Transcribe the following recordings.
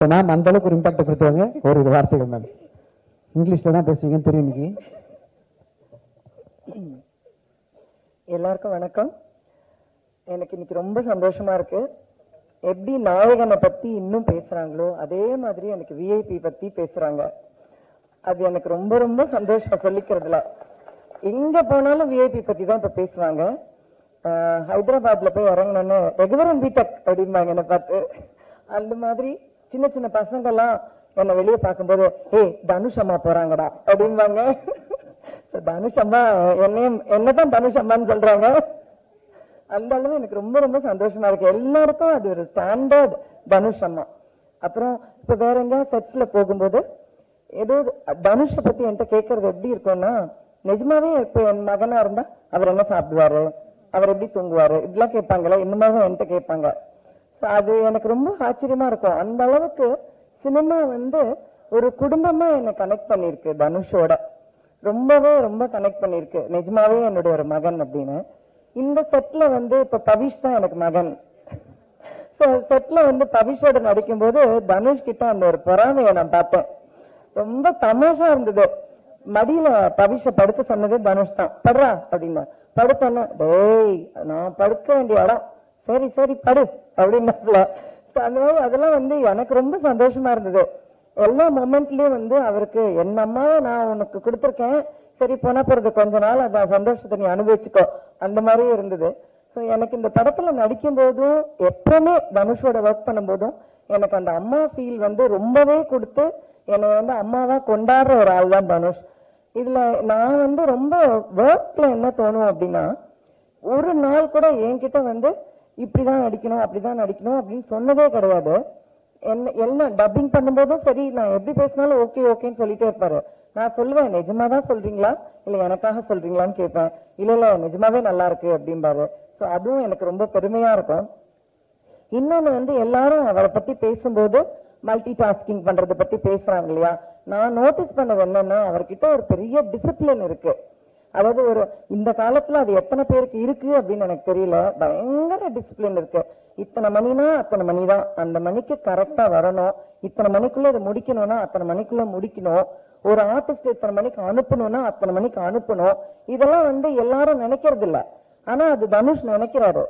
Ma'am அந்த அளவுக்கு ஒரு இம்பாக்ட் கொடுத்தாங்க. ஒரு வார்த்தைகள் மேம் இங்கிலீஷ்ல தான் பேசுவீங்கன்னு தெரியும். இன்னைக்கு எல்லாருக்கும் வணக்கம். எனக்கு இன்னைக்கு ரொம்ப சந்தோஷமா இருக்கு. எப்படி நாயகனை பத்தி இன்னும் பேசுறாங்களோ அதே மாதிரி எனக்கு விஐபி பத்தி பேசுறாங்க. அது எனக்கு ரொம்ப ரொம்ப சந்தோஷம் சொல்லிக்கிறதுல. எங்க போனாலும் விஐபி பத்தி தான் இப்ப பேசுவாங்க. ஹைதராபாத்ல போய் இறங்கணும்னு ரெகுலரன் பிடெக் அப்படிம்பாங்க என்ன பார்த்து. அந்த மாதிரி சின்ன சின்ன பசங்க எல்லாம் என்ன வெளியே பார்க்கும்போது தனுஷ் அம்மா போறாங்கடா அப்படிம்பாங்க. தனுஷ் அம்மா என்னதான் தனுஷ் அம்மான்னு சொல்றாங்க. அந்த அளவு எனக்கு ரொம்ப ரொம்ப சந்தோஷமா இருக்கு. எல்லாருக்கும் அது ஒரு ஸ்டாண்டர்ட் தனுஷ் அம்மா. அப்புறம் இப்ப வேற எங்க செட்ஸ்ல போகும்போது ஏதோ தனுஷை பத்தி என்கிட்ட கேட்கறது எப்படி இருக்கும்னா, நிஜமாவே இப்ப என் மகனா இருந்தா அவர் என்ன சாப்பிடுவாரு, அவர் எப்படி தூங்குவாரு, இப்படிலாம் கேட்பாங்களா, இந்த மாதிரி என்கிட்ட கேட்பாங்க. அது எனக்கு ரொம்ப ஆச்சரியமா இருக்கும். அந்த அளவுக்கு சினிமா ஒரு குடும்பமா என்னை கனெக்ட் பண்ணிருக்கு. தனுஷோட ரொம்பவே ரொம்ப கனெக்ட் பண்ணிருக்கு. நிஜமாவே என்னுடைய ஒரு மகன் அப்படின்னு. இந்த செட்ல இப்ப பவிஷ் தான் எனக்கு மகன். செட்ல பவிஷோட நடிக்கும் போது தனுஷ் கிட்ட அந்த ஒரு பொறாமையை நான் பார்த்தேன். ரொம்ப தமாஷா இருந்தது. மடியில பவிஷ படுக்க சொன்னது தனுஷ் தான். படுறா அப்படின்னா படுத்தோன்னா, டேய் நான் படுக்க வேண்டிய இடம், சரி சரி படு அப்படின்னு. அந்த மாதிரி அதெல்லாம் எனக்கு ரொம்ப சந்தோஷமா இருந்தது. எல்லா மொமெண்ட்லயும் அவருக்கு என் அம்மாவை நான் உனக்கு கொடுத்துருக்கேன், சரி போனா போறது கொஞ்ச நாள் அந்த சந்தோஷத்தை நீ அனுபவிச்சுக்கோ, அந்த மாதிரியே இருந்தது. ஸோ எனக்கு இந்த படத்துல நடிக்கும் போதும் எப்பவுமே தனுஷோட ஒர்க் பண்ணும் போதும் எனக்கு அந்த அம்மா ஃபீல் ரொம்பவே கொடுத்து என்னை அம்மாவா கொண்டாடுற ஒரு ஆள் தான் தனுஷ். இதுல நான் ரொம்ப ஒர்க்ல என்ன தோணும் அப்படின்னா, ஒரு நாள் கூட என்கிட்ட இப்படிதான் நடிக்கணும் அப்படிதான் நடிக்கணும் அப்படின்னு சொன்னதே கிடையாது. எல்லாம் டப்பிங் பண்ணும்போதும் சரி, நான் எப்படி பேசினாலும் ஓகே ஓகேன்னு சொல்லிட்டே இருப்பாரு. நான் சொல்லுவேன், நிஜமாதான் சொல்றீங்களா இல்ல எனக்காக சொல்றீங்களான்னு கேட்பேன். இல்ல இல்ல நிஜமாவே நல்லா இருக்கு அப்படிம்பாரு. ஸோ அதுவும் எனக்கு ரொம்ப பெருமையா இருக்கும். இன்னொன்னு எல்லாரும் அவரை பத்தி பேசும்போது மல்டி டாஸ்கிங் பண்றதை பத்தி பேசுறாங்க இல்லையா. நான் நோட்டீஸ் பண்ணது என்னன்னா, அவர்கிட்ட ஒரு பெரிய டிசிப்ளின் இருக்கு. அதாவது இந்த காலத்துல அது எத்தனை பேருக்கு இருக்கு அப்படின்னு எனக்கு தெரியல. பயங்கர டிசிப்ளின் இருக்கு. இத்தனை மணினா அத்தனை மணிதான், அந்த மணிக்கு கரெக்டா வரணும், இத்தனை மணிக்குள்ள இதை முடிக்கணும்னா அத்தனை மணிக்குள்ள முடிக்கணும், ஒரு ஆர்டிஸ்ட் இத்தனை மணிக்கு அனுப்பணும்னா அத்தனை மணிக்கு அனுப்பணும். இதெல்லாம் எல்லாரும் நினைக்கிறது இல்ல. ஆனா அது தனுஷ் நினைக்கிறாரு.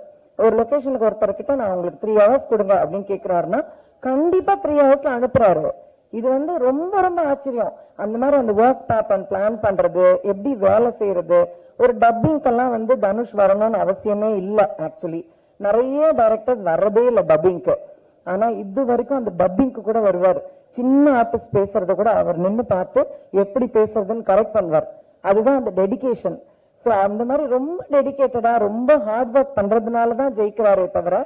ஒரு லொகேஷனுக்கு ஒருத்தர் கிட்ட நான் உங்களுக்கு 3 hours கொடுங்க அப்படின்னு கேட்கிறாருன்னா கண்டிப்பா 3 hours அனுப்புறாரு. இது ரொம்ப ரொம்ப ஆச்சரியம். அந்த மாதிரி அந்த ஒர்க் பேப்பர் பிளான் பண்றது, எப்படி வேலை செய்யறது. ஒரு டப்பிங்கெல்லாம் தனுஷ் வரணும்னு அவசியமே இல்லை. ஆக்சுவலி நிறைய டைரக்டர்ஸ் வர்றதே இல்லை டப்பிங்க்கு. ஆனா இது வரைக்கும் அந்த டப்பிங்க்கு கூட வருவார். சின்ன ஆர்டிஸ்ட் பேசுறத கூட அவர் நின்று பார்த்து எப்படி பேசுறதுன்னு கரெக்ட் பண்ணுவார். அதுதான் அந்த டெடிகேஷன். ஸோ அந்த மாதிரி ரொம்ப டெடிகேட்டடா ரொம்ப ஹார்ட் ஒர்க் பண்றதுனாலதான் ஜெயிக்கிறாரே தவிர,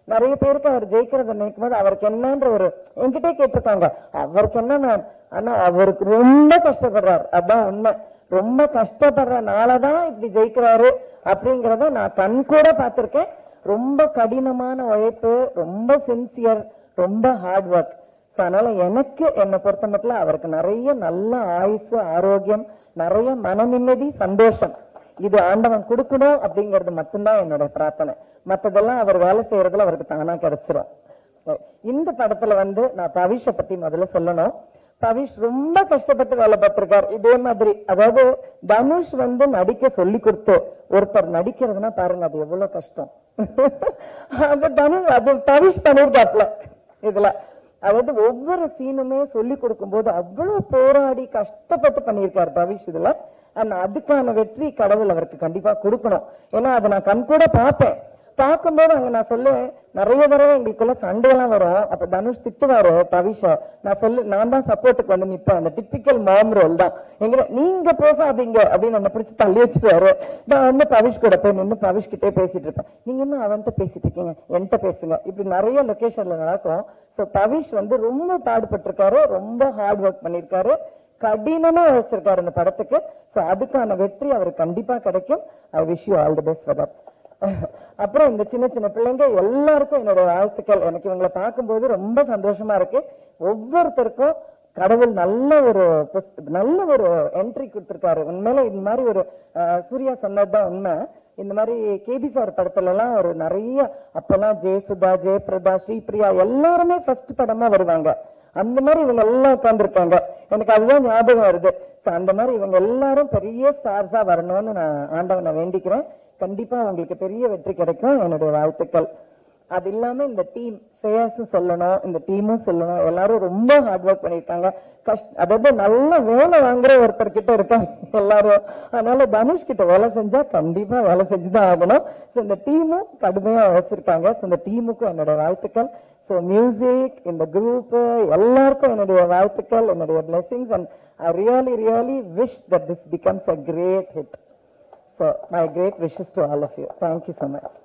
நிறைய பேருக்கு அவர் ஜெயிக்கிறத நினைக்கும் போது அவருக்கு என்னன்ற என்கிட்டே கேட்டிருக்காங்க, அவருக்கு என்ன, ஆனா அவருக்கு ரொம்ப கஷ்டப்படுறாரு. அதான் உண்மை. ரொம்ப கஷ்டப்படுறனாலதான் இப்படி ஜெயிக்கிறாரு அப்படிங்கறத நான் கண் கூட பார்த்திருக்கேன். ரொம்ப கடினமான உழைப்பு, ரொம்ப சின்சியர், ரொம்ப ஹார்ட் ஒர்க். அதனால எனக்கு என்னை பொறுத்த மட்டும் அவருக்கு நிறைய நல்ல ஆயுசு, ஆரோக்கியம், நிறைய மன நிம்மதி, சந்தோஷம், இது ஆண்டவன் கொடுக்கணும் அப்படிங்கிறது மட்டும்தான் என்னோட பிரார்த்தனை. மற்றதெல்லாம் அவர் வேலை செய்யறதுல அவருக்கு தானா கிடைச்சிரும். இந்த படத்துல நான் பவிஷ பத்தி முதல்ல சொல்லணும். பவிஷ் ரொம்ப கஷ்டப்பட்டு வேலை பார்த்திருக்காரு. இதே மாதிரி அதாவது தனுஷ் நடிக்க சொல்லி கொடுத்து ஒருத்தர் நடிக்கிறதுனா பாருங்க அது எவ்வளவு கஷ்டம். அது பவிஷ் பண்ணிருக்காப்ல இதுல. அதாவது ஒவ்வொரு சீனுமே சொல்லி கொடுக்கும் போது அவ்வளவு போராடி கஷ்டப்பட்டு பண்ணியிருக்காரு பவிஷ் இதுல. அதுக்கான வெற்றி கடவுள் அவருக்கு கண்டிப்பா கொடுக்கணும். ஏன்னா அதை நான் கண் கூட பார்ப்பேன். பார்க்கும்போது அங்க நான் சொல்லுவேன், நிறைய தடவை எங்களுக்குள்ள சண்டையெல்லாம் வரும். அப்ப தனுஷ் திட்டுவாரு பவிஷ. நான் தான் சப்போர்ட்டுக்கு நிப்பேன். அந்த டிப்பிக்கல் மாம் ரோல் தான். நீங்க பேசாதீங்க அப்படின்னு என்ன பிடிச்சி தள்ளி வச்சுருவாரு. நான் பவிஷ் கூட போய் நின்று பவிஷ் கிட்டே பேசிட்டு இருப்பேன். நீங்க இன்னும் அவன்கிட்ட பேசிட்டு இருக்கீங்க, என்கிட்ட பேசுங்க. இப்படி நிறைய லொகேஷன்ல நடக்கும். ஸோ பவிஷ் ரொம்ப பாடுபட்டிருக்காரு, ரொம்ப ஹார்ட் ஒர்க் பண்ணிருக்காரு, கடினமா வச்சிருக்காரு இந்த படத்துக்கு. சோ அதுக்கான வெற்றி அவருக்கு கண்டிப்பா கிடைக்கும். I wish you all the best for that. அப்புறம் இந்த சின்ன சின்ன பிள்ளைங்க எல்லாருக்கும் என்னோட வாழ்த்துக்கள். எனக்கு இவங்களை பார்க்கும்போது ரொம்ப சந்தோஷமா இருக்கு. ஒவ்வொருத்தருக்கும் கடவுள் நல்ல ஒரு என்ட்ரி கொடுத்திருக்காரு. உண்மையில இந்த மாதிரி ஒரு சூர்யா சொன்னதுதான் உண்மை. இந்த மாதிரி கேபி சார் படத்துல எல்லாம் நிறைய அப்பெல்லாம் ஜெயசுதா, ஜெயபிரதா, ஸ்ரீபிரியா எல்லாருமே ஃபர்ஸ்ட் படமா வருவாங்க. அந்த மாதிரி இவங்க எல்லாம் உட்கார்ந்துருக்காங்க. எனக்கு அதுதான் ஞாபகம் வருது. அந்த மாதிரி இவங்க எல்லாரும் பெரிய ஸ்டார்ஸா வரணும்னு நான் ஆண்டவனை வேண்டிக்கிறேன். கண்டிப்பா உங்களுக்கு பெரிய வெற்றி கிடைக்கும். என்னுடைய வாழ்த்துக்கள். அது இல்லாம இந்த டீம் ஸ்ரேயாஸும் சொல்லணும், இந்த டீமும் சொல்லணும். எல்லாரும் ரொம்ப ஹார்ட் ஒர்க் பண்ணிருக்காங்க. அதாவது நல்ல வேலை வாங்குற ஒருத்தர் கிட்ட இருக்காங்க எல்லாரும். அதனால தனுஷ் கிட்ட வேலை செஞ்சா கண்டிப்பா வேலை செஞ்சுதான் ஆகணும். இந்த டீமும் கடுமையா வச்சிருக்காங்க. இந்த டீமுக்கும் என்னுடைய வாழ்த்துக்கள். ஸோ மியூசிக், இந்த குரூப் எல்லாருக்கும் என்னுடைய வாழ்த்துக்கள், என்னுடைய blessings. And I really wish that this becomes a great hit. So my great wishes to all of you. Thank you so much.